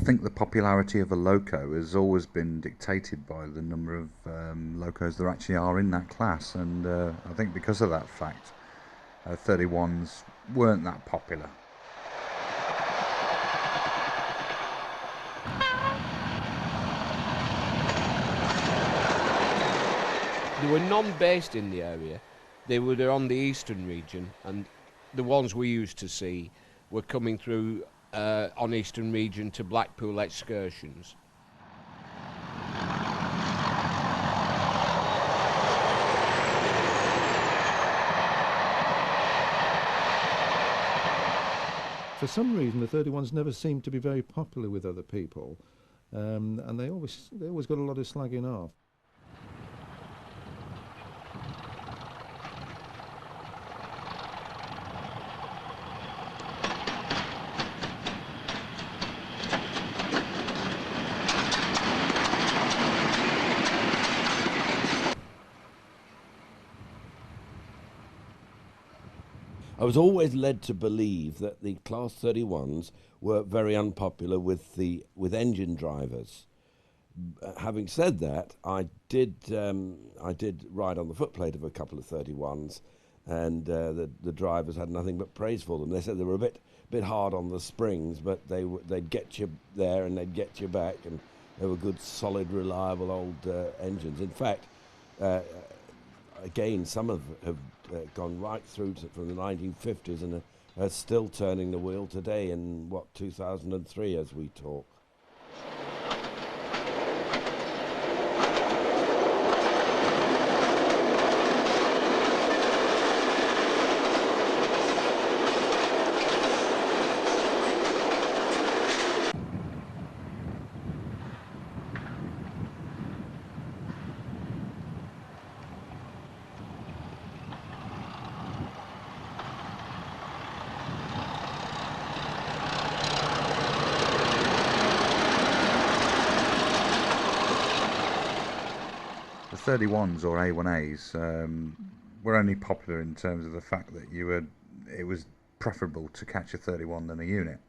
think the popularity of a loco has always been dictated by the number of locos there actually are in that class, and I think because of that fact, 31s weren't that popular. There were none based in the area. They were on the eastern region, and the ones we used to see were coming through on eastern region to Blackpool excursions. For some reason, the 31s never seemed to be very popular with other people, and they always got a lot of slagging off. I was always led to believe that the Class 31s were very unpopular with engine drivers. Having said that, I did ride on the footplate of a couple of 31s, and the drivers had nothing but praise for them. They said they were a bit hard on the springs, but they'd get you there and they'd get you back, and they were good, solid, reliable old engines. In fact, again, some have gone right through from the 1950s and are still turning the wheel today in, 2003 as we talk. The 31s or A1As were only popular in terms of the fact that it was preferable to catch a 31 than a unit.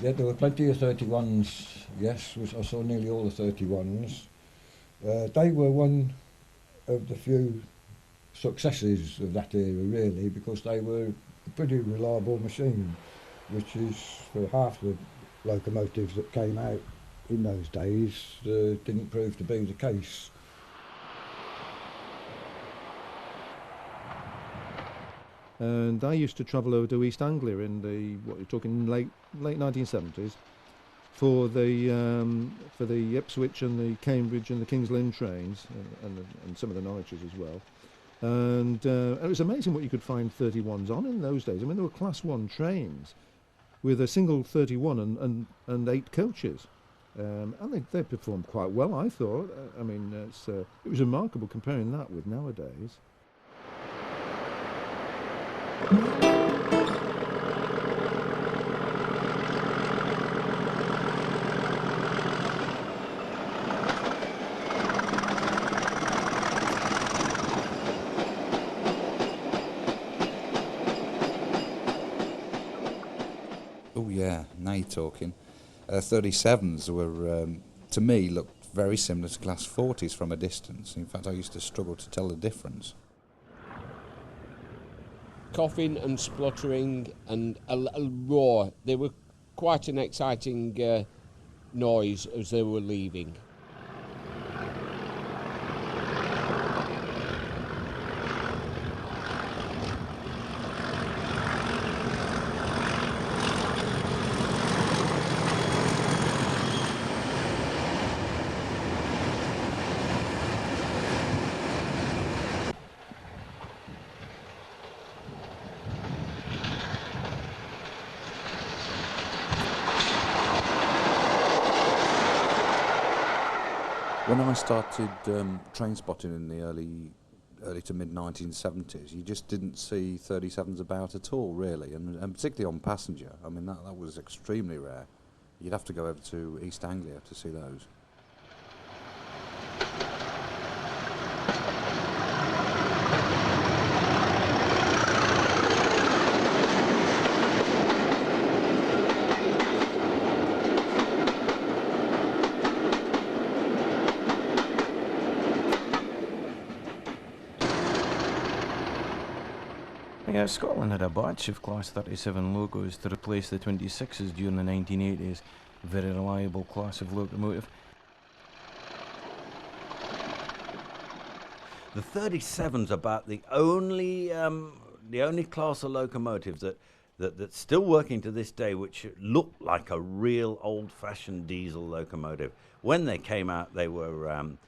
Yeah, there were plenty of 31s, yes, I saw nearly all the 31s. They were one of the few successes of that era, really, because they were a pretty reliable machine, which is for half the locomotives that came out in those days, didn't prove to be the case. And I used to travel over to East Anglia in you're talking late 1970s, for the Ipswich and the Cambridge and the King's Lynn trains, and some of the Norwiches as well. And it was amazing what you could find 31s on in those days. I mean, there were Class 1 trains with a single 31 and 8 coaches. And they performed quite well, I thought. I mean, it was remarkable comparing that with nowadays. Oh yeah, now you're talking. 37s were, to me, looked very similar to Class 40s from a distance. In fact, I used to struggle to tell the difference. Coughing and spluttering and a roar. They were quite an exciting noise as they were leaving. When I started train spotting in the early early to mid 1970s, you just didn't see 37s about at all, really, and particularly on passenger. I mean, that was extremely rare. You'd have to go over to East Anglia to see those. Yeah, Scotland had a batch of Class 37 logos to replace the 26s during the 1980s. Very reliable class of locomotive. The 37's about the only class of locomotives that's still working to this day, which look like a real old-fashioned diesel locomotive. When they came out, they were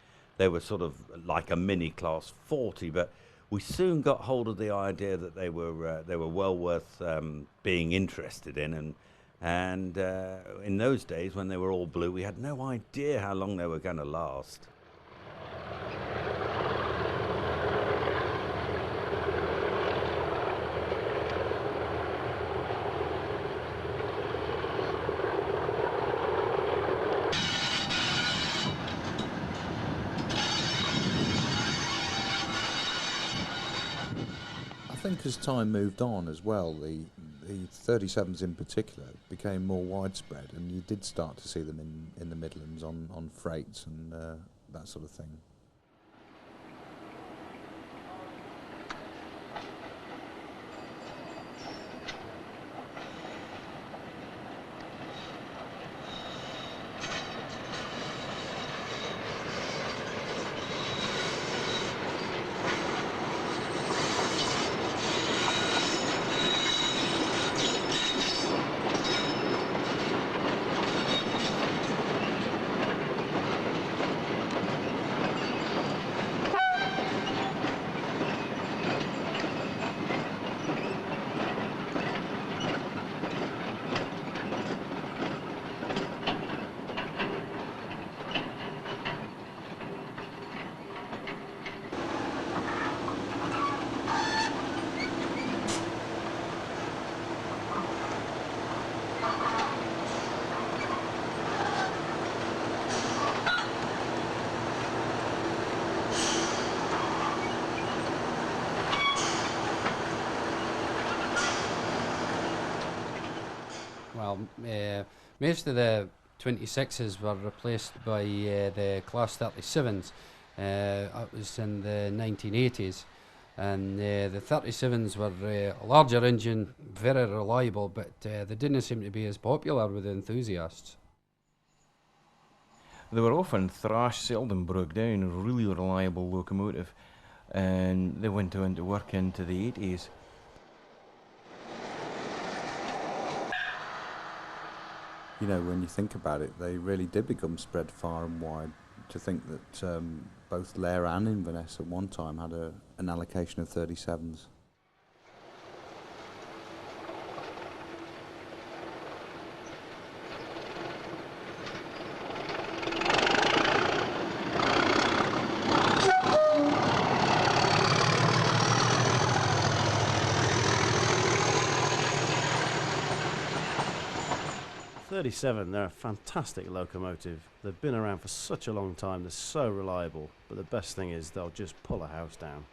sort of like a mini Class 40, but we soon got hold of the idea that they were well worth being interested in, and in those days when they were all blue, we had no idea how long they were going to last. I think as time moved on as well, the 37s in particular became more widespread, and you did start to see them in the Midlands on freights and that sort of thing. Well, most of the 26s were replaced by the Class 37s. That was in the 1980s. And the 37s were a larger engine, very reliable, but they didn't seem to be as popular with enthusiasts. They were often thrashed, seldom broke down, a really reliable locomotive, and they went on to work into the 80s. You know, when you think about it, they really did become spread far and wide. To think that both Lair and Inverness at one time had an allocation of 37s. They're a fantastic locomotive. They've been around for such a long time, they're so reliable, but the best thing is they'll just pull a house down.